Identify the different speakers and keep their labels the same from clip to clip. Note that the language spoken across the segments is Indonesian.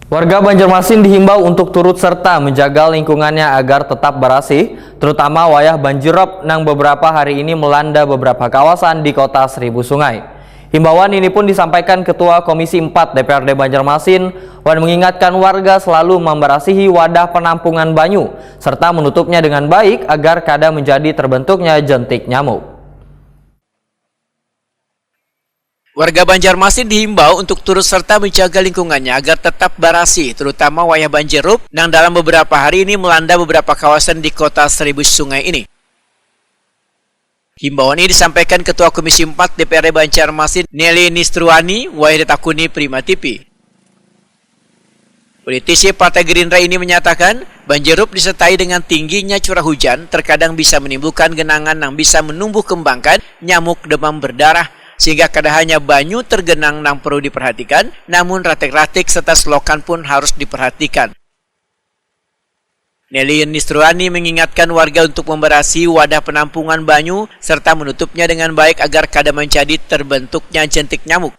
Speaker 1: Warga Banjarmasin dihimbau untuk turut serta menjaga lingkungannya agar tetap bersih, terutama wayah banjirop yang beberapa hari ini melanda beberapa kawasan di kota Seribu Sungai. Himbauan ini pun disampaikan Ketua Komisi 4 DPRD Banjarmasin, Wan mengingatkan warga selalu membersihi wadah penampungan banyu, serta menutupnya dengan baik agar kada menjadi terbentuknya jentik nyamuk.
Speaker 2: Warga Banjarmasin dihimbau untuk turut serta menjaga lingkungannya agar tetap bersih, terutama wayah banjirop yang dalam beberapa hari ini melanda beberapa kawasan di kota Seribu Sungai ini. Himbauan ini disampaikan Ketua Komisi 4 DPRD Banjarmasin, Nelly Nistruani, Wahid-Takuni Prima TV. Politisi Partai Gerindra ini menyatakan, banjirop disertai dengan tingginya curah hujan terkadang bisa menimbulkan genangan yang bisa menumbuh kembangkan nyamuk demam berdarah, sehingga kada hanya banyu tergenang yang perlu diperhatikan, namun ratik-ratik serta selokan pun harus diperhatikan. Nelly Nistruani mengingatkan warga untuk membersihi wadah penampungan banyu serta menutupnya dengan baik agar kada menjadi terbentuknya jentik nyamuk.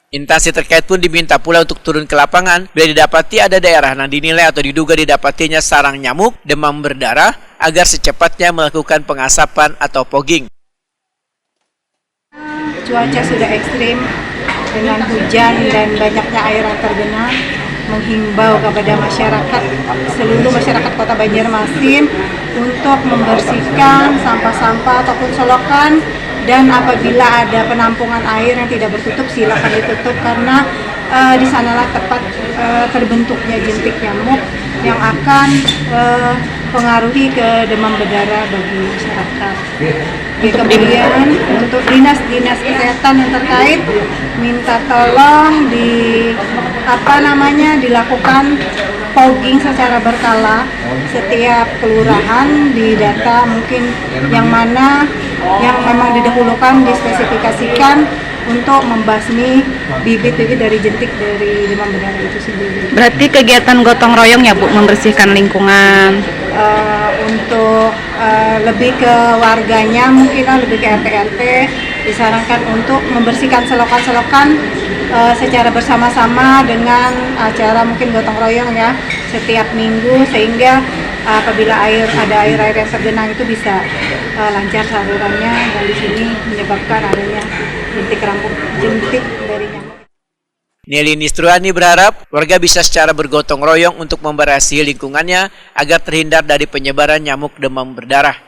Speaker 2: Instansi terkait pun diminta pula untuk turun ke lapangan bila didapati ada daerah yang dinilai atau diduga didapatinya sarang nyamuk demam berdarah agar secepatnya melakukan pengasapan atau fogging.
Speaker 3: Cuaca sudah ekstrim dengan hujan dan banyaknya air yang tergenang, menghimbau kepada masyarakat, seluruh masyarakat Kota Banjarmasin untuk membersihkan sampah-sampah ataupun selokan, dan apabila ada penampungan air yang tidak bertutup silakan ditutup karena di sanalah tepat terbentuknya jentik nyamuk yang akan pengaruhi ke demam berdarah bagi masyarakat. Kemudian untuk dinas-dinas kesehatan yang terkait minta tolong dilakukan fogging secara berkala setiap kelurahan, di data mungkin yang mana yang memang didahulukan dispesifikasikan untuk membasmi bibit-bibit dari jentik dari demam berdarah itu sendiri.
Speaker 4: Berarti kegiatan gotong royong ya Bu, membersihkan lingkungan?
Speaker 3: Untuk lebih ke warganya, mungkin lebih ke RT disarankan untuk membersihkan selokan-selokan secara bersama-sama dengan acara mungkin gotong royong ya setiap minggu, sehingga apabila ada air yang tergenang itu bisa lancar salurannya, dan di sini menyebabkan adanya jentik dari nyamuk.
Speaker 2: Nelly Nistruani berharap warga bisa secara bergotong royong untuk membersihi lingkungannya agar terhindar dari penyebaran nyamuk demam berdarah.